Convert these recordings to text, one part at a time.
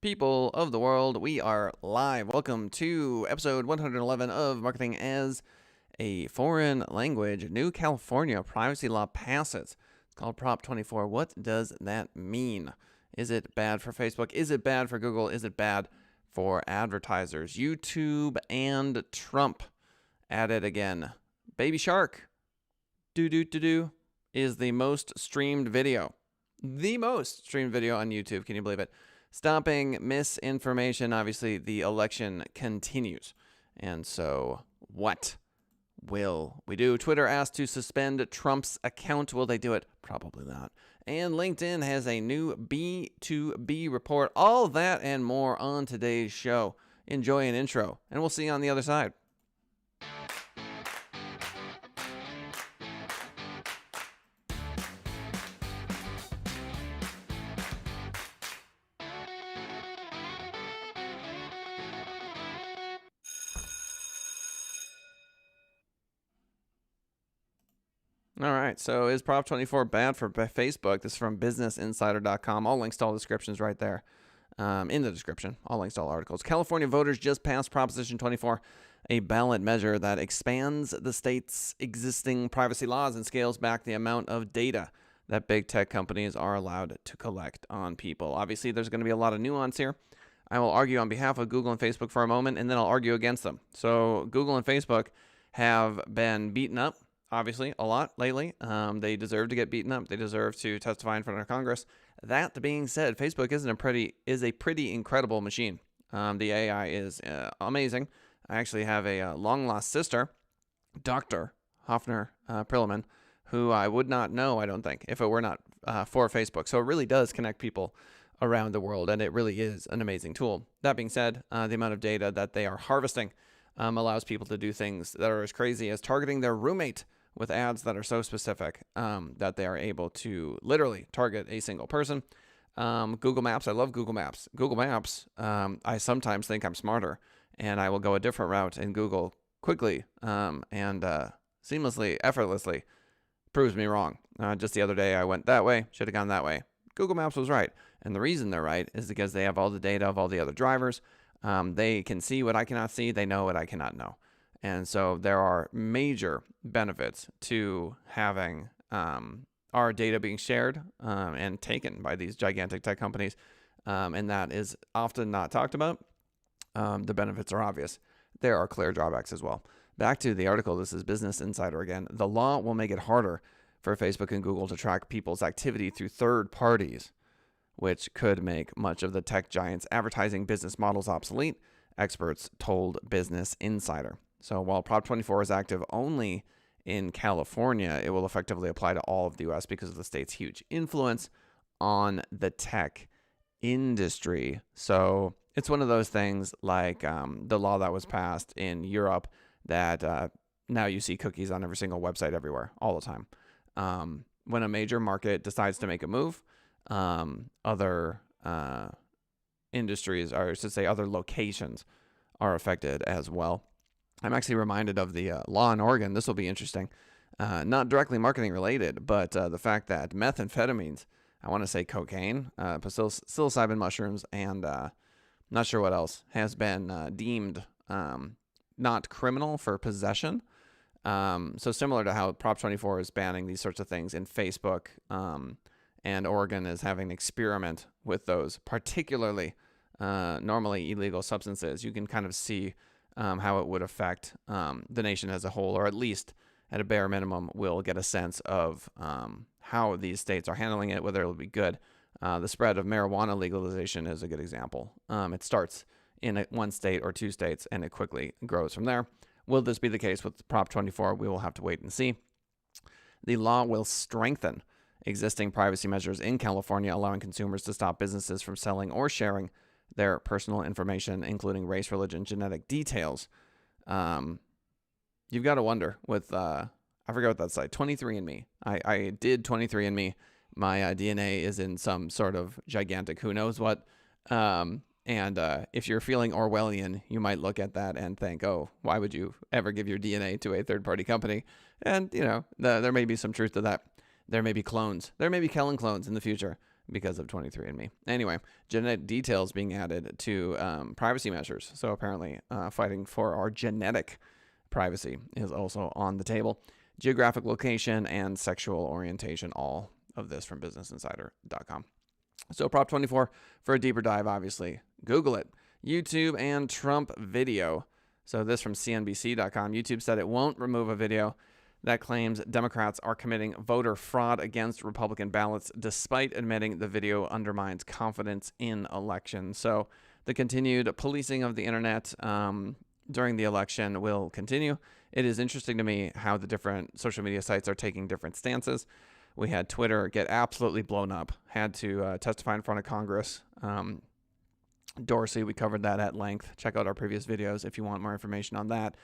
People of the world, we are live. Welcome to episode 111 of Marketing as a Foreign Language. New California privacy law passes. It's called Prop 24. What does that mean? Is it bad for Facebook? Is it bad for Google? Is it bad for advertisers? YouTube and Trump at it again. Baby Shark, do is the most streamed video. The most streamed video on YouTube. Can you believe it? Stopping misinformation. Obviously, the election continues. And so, what will we do? Twitter asked to suspend Trump's account. Will they do it? Probably not. And LinkedIn has a new B2B report. All that and more on today's show. Enjoy an intro, and we'll see you on the other side. All right, so is Prop 24 bad for Facebook? This is from businessinsider.com. All links to all descriptions right there in the description. All links to all articles. California voters just passed Proposition 24, a ballot measure that expands the state's existing privacy laws and scales back the amount of data that big tech companies are allowed to collect on people. Obviously, there's going to be a lot of nuance here. I will argue on behalf of Google and Facebook for a moment, and then I'll argue against them. So Google and Facebook have been beaten up, obviously, a lot lately. They deserve to get beaten up. They deserve to testify in front of Congress. That being said, Facebook is a pretty incredible machine. The AI is amazing. I actually have a long-lost sister, Dr. Hoffner Perlman, who I would not know, I don't think, if it were not for Facebook. So it really does connect people around the world, and it really is an amazing tool. That being said, the amount of data that they are harvesting allows people to do things that are as crazy as targeting their roommate with ads that are so specific that they are able to literally target a single person. Google Maps, I love Google Maps. Google Maps, I sometimes think I'm smarter, and I will go a different route in Google quickly and seamlessly, effortlessly proves me wrong. Just the other day, I went that way, should have gone that way. Google Maps was right. And the reason they're right is because they have all the data of all the other drivers. They can see what I cannot see. They know what I cannot know. And so there are major benefits to having our data being shared and taken by these gigantic tech companies. And that is often not talked about. The benefits are obvious. There are clear drawbacks as well. Back to the article. This is Business Insider again. The law will make it harder for Facebook and Google to track people's activity through third parties, which could make much of the tech giants' advertising business models obsolete, experts told Business Insider. So while Prop 24 is active only in California, it will effectively apply to all of the U.S. because of the state's huge influence on the tech industry. So it's one of those things like the law that was passed in Europe that now you see cookies on every single website everywhere all the time. When a major market decides to make a move, other industries, or I should say other locations, are affected as well. I'm actually reminded of the law in Oregon. This will be interesting. Not directly marketing related, but the fact that methamphetamines, I want to say cocaine, psilocybin mushrooms, and not sure what else, has been deemed not criminal for possession. So similar to how Prop 24 is banning these sorts of things in Facebook, and Oregon is having an experiment with those, particularly normally illegal substances. You can kind of see how it would affect the nation as a whole, or at least at a bare minimum, we'll get a sense of how these states are handling it, whether it'll be good. The spread of marijuana legalization is a good example. It starts in one state or two states, and it quickly grows from there. Will this be the case with Prop 24? We will have to wait and see. The law will strengthen existing privacy measures in California, allowing consumers to stop businesses from selling or sharing their personal information, including race, religion, genetic details. You've got to wonder with, I forget what that site, 23andMe. I did 23andMe. My DNA is in some sort of gigantic who knows what. And if you're feeling Orwellian, you might look at that and think, oh, why would you ever give your DNA to a third-party company? And, you know, there may be some truth to that. There may be clones. There may be Kellen clones in the future because of 23andMe. Anyway, genetic details being added to privacy measures. So apparently fighting for our genetic privacy is also on the table. Geographic location and sexual orientation, all of this from businessinsider.com. So Prop 24, for a deeper dive, obviously, Google it. YouTube and Trump video. So this from CNBC.com. YouTube said it won't remove a video that claims Democrats are committing voter fraud against Republican ballots, despite admitting the video undermines confidence in elections. So the continued policing of the internet during the election will continue. It is interesting to me how the different social media sites are taking different stances. We had Twitter get absolutely blown up, had to testify in front of Congress. Dorsey, we covered that at length. Check out our previous videos if you want more information on that.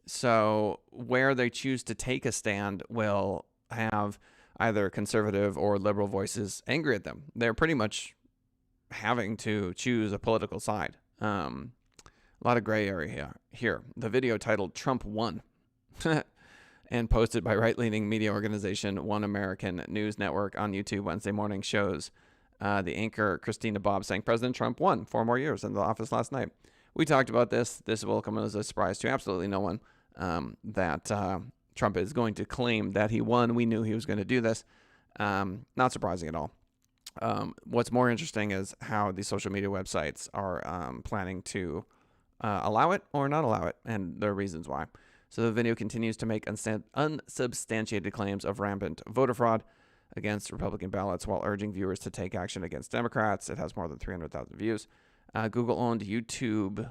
So where they choose to take a stand will have either conservative or liberal voices angry at them. They're pretty much having to choose a political side. A lot of gray area here. The video titled Trump Won and posted by right-leaning media organization One American News Network on YouTube Wednesday morning shows the anchor Christina Bobb saying President Trump won 4 more years in the office last night. We talked about this. This will come as a surprise to absolutely no one that Trump is going to claim that he won. We knew he was going to do this. Not surprising at all. What's more interesting is how the social media websites are planning to allow it or not allow it, and there are reasons why. So the video continues to make unsubstantiated claims of rampant voter fraud against Republican ballots while urging viewers to take action against Democrats. It has more than 300,000 views. Google-owned YouTube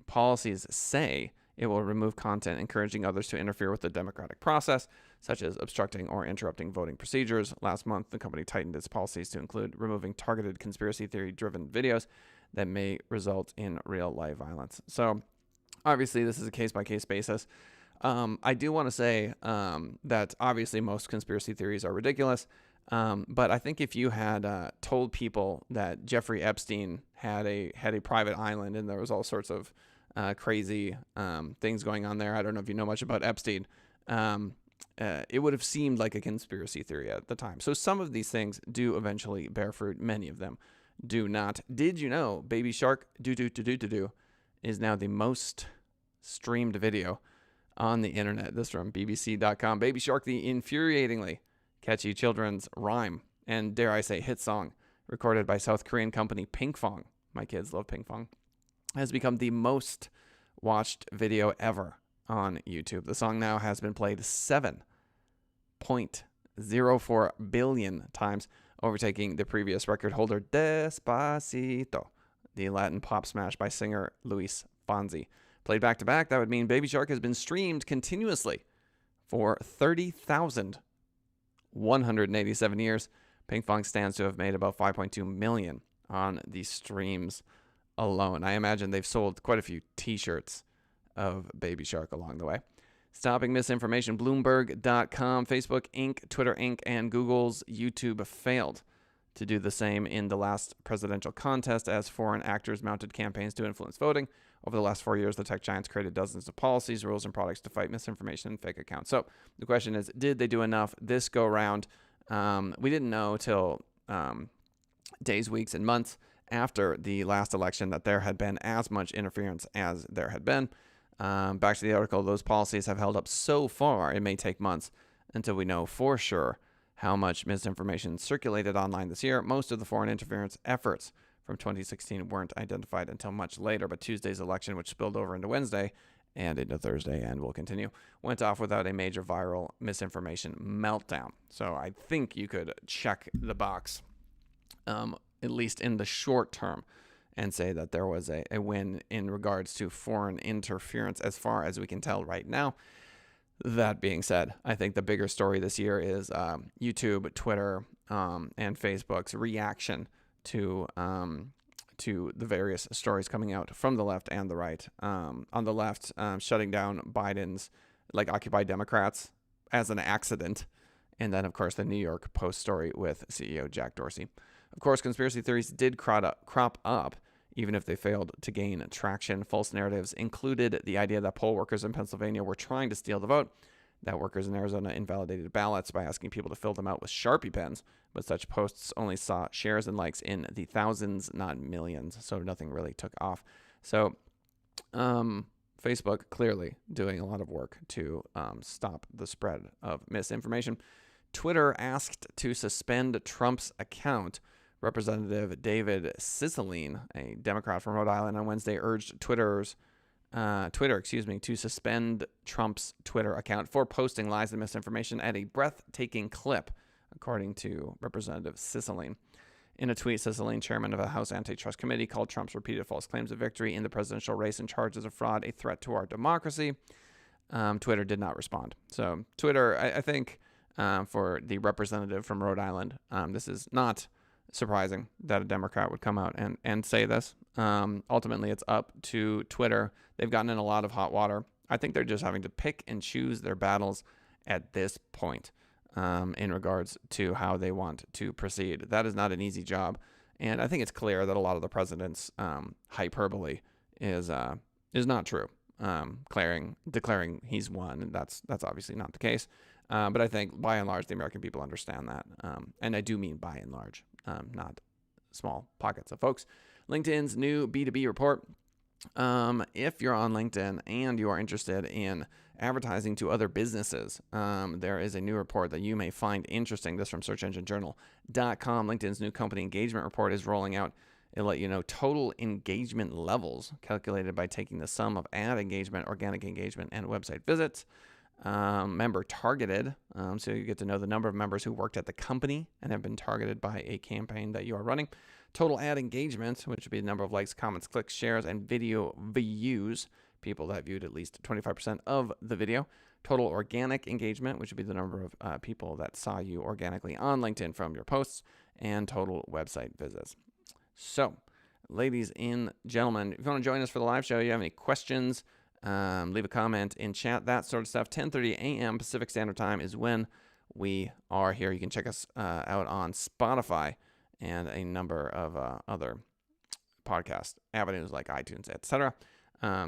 policies say it will remove content encouraging others to interfere with the democratic process, such as obstructing or interrupting voting procedures. Last month, the company tightened its policies to include removing targeted conspiracy theory-driven videos that may result in real-life violence. So, obviously, this is a case-by-case basis. I do want to say that obviously most conspiracy theories are ridiculous, but I think if you had told people that Jeffrey Epstein had a private island and there was all sorts of crazy things going on there, I don't know if you know much about Epstein, it would have seemed like a conspiracy theory at the time. So some of these things do eventually bear fruit. Many of them do not. Did you know Baby Shark do is now the most streamed video on the internet? This from BBC.com. Baby Shark, the infuriatingly catchy children's rhyme and, dare I say, hit song, recorded by South Korean company Pinkfong. My kids love Pinkfong. Has become the most watched video ever on YouTube. The song now has been played 7.04 billion times, overtaking the previous record holder Despacito, the Latin pop smash by singer Luis Fonsi. Played back to back, that would mean Baby Shark has been streamed continuously for 30,187 years. Pinkfong stands to have made about 5.2 million on the streams alone. I imagine they've sold quite a few t-shirts of Baby Shark along the way. Stopping misinformation, Bloomberg.com, Facebook Inc., Twitter Inc., and Google's YouTube failed to do the same in the last presidential contest as foreign actors mounted campaigns to influence voting. Over the last 4 years, the tech giants created dozens of policies, rules, and products to fight misinformation and fake accounts. So the question is, did they do enough this go round? We didn't know till days, weeks, and months after the last election that there had been as much interference as there had been. Back to the article, those policies have held up so far, it may take months until we know for sure how much misinformation circulated online this year. Most of the foreign interference efforts from 2016 weren't identified until much later, but Tuesday's election, which spilled over into Wednesday and into Thursday and will continue, went off without a major viral misinformation meltdown. So I think you could check the box, at least in the short term, and say that there was a win in regards to foreign interference as far as we can tell right now. That being said, I think the bigger story this year is YouTube, Twitter, and Facebook's reaction to the various stories coming out from the left and the right. On the left, shutting down Biden's Occupy Democrats as an accident. And then, of course, the New York Post story with CEO Jack Dorsey. Of course, conspiracy theories did crop up, even if they failed to gain traction. False narratives included the idea that poll workers in Pennsylvania were trying to steal the vote. that workers in Arizona invalidated ballots by asking people to fill them out with Sharpie pens, but such posts only saw shares and likes in the thousands, not millions, so nothing really took off. So Facebook clearly doing a lot of work to stop the spread of misinformation. Twitter asked to suspend Trump's account. Representative David Cicilline, a Democrat from Rhode Island, on Wednesday urged Twitter to suspend Trump's Twitter account for posting lies and misinformation at a breathtaking clip, according to Representative Cicilline. In a tweet, Cicilline, chairman of a House Antitrust Committee, called Trump's repeated false claims of victory in the presidential race and charges of fraud a threat to our democracy. Twitter did not respond. So Twitter, I think, for the representative from Rhode Island, this is not surprising that a Democrat would come out and say this. Ultimately, it's up to Twitter. They've gotten in a lot of hot water. I think they're just having to pick and choose their battles at this point in regards to how they want to proceed. That is not an easy job. And I think it's clear that a lot of the president's hyperbole is not true. Declaring he's won, and that's obviously not the case. But I think by and large, the American people understand that. And I do mean by and large, not small pockets of folks. LinkedIn's new B2B report. If you're on LinkedIn and you are interested in advertising to other businesses, there is a new report that you may find interesting. This from searchenginejournal.com. LinkedIn's new company engagement report is rolling out. It'll let you know total engagement levels calculated by taking the sum of ad engagement, organic engagement, and website visits. Member targeted, so you get to know the number of members who worked at the company and have been targeted by a campaign that you are running. Total ad engagement, which would be the number of likes, comments, clicks, shares, and video views, people that viewed at least 25% of the video. Total organic engagement, which would be the number of people that saw you organically on LinkedIn from your posts, and total website visits. So, ladies and gentlemen, if you want to join us for the live show, you have any questions, leave a comment in chat, that sort of stuff. 10:30 a.m. Pacific Standard Time is when we are here. You can check us out on Spotify and a number of other podcast avenues like iTunes, etc.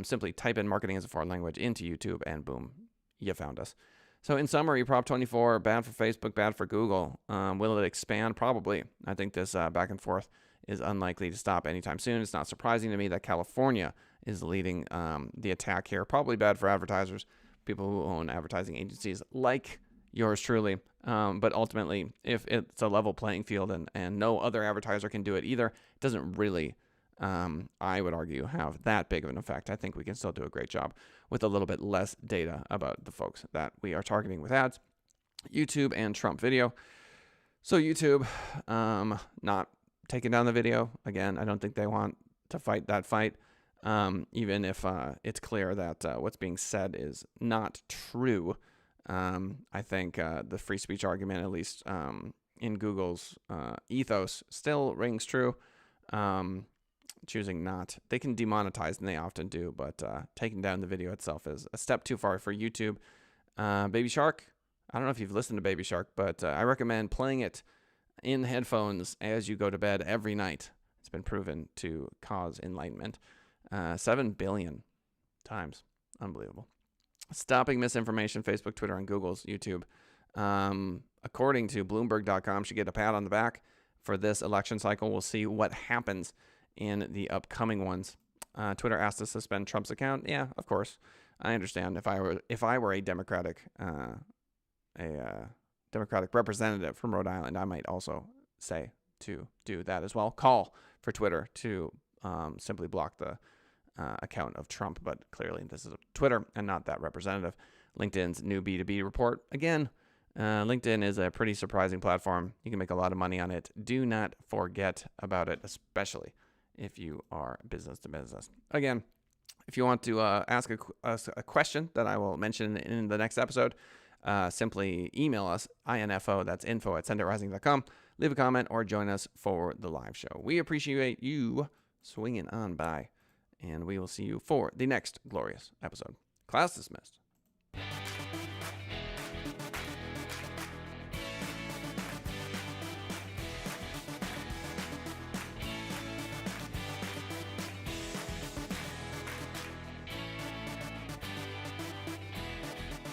Simply type in marketing as a foreign language into YouTube, and boom, you found us. So in summary, Prop 24, bad for Facebook, bad for Google. Will it expand? Probably. I think this back and forth is unlikely to stop anytime soon. It's not surprising to me that California is leading the attack here. Probably bad for advertisers, people who own advertising agencies like yours truly. But ultimately, if it's a level playing field and no other advertiser can do it either, it doesn't really, I would argue, have that big of an effect. I think we can still do a great job with a little bit less data about the folks that we are targeting with ads. YouTube and Trump video. So YouTube, not taking down the video. Again, I don't think they want to fight that fight, even if it's clear that what's being said is not true. I think the free speech argument, at least in Google's ethos, still rings true. Choosing not. They can demonetize, and they often do, but taking down the video itself is a step too far for YouTube. Baby Shark, I don't know if you've listened to Baby Shark, but I recommend playing it in headphones as you go to bed every night. It's been proven to cause enlightenment. 7 billion times. Unbelievable. Stopping misinformation, Facebook, Twitter, and Google's YouTube. According to Bloomberg.com, should get a pat on the back for this election cycle. We'll see what happens in the upcoming ones. Twitter asked to suspend Trump's account. Yeah, of course. I understand. If I were a Democratic representative from Rhode Island, I might also say to do that as well. Call for Twitter to simply block the account of Trump, but clearly this is Twitter and not that representative. LinkedIn's new B2B report. Again, LinkedIn is a pretty surprising platform. You can make a lot of money on it. Do not forget about it, especially if you are business to business. Again, if you want to ask a question that I will mention in the next episode, simply email us, info, that's info@senditrising.com. Leave a comment or join us for the live show. We appreciate you swinging on by, and we will see you for the next glorious episode. Class dismissed.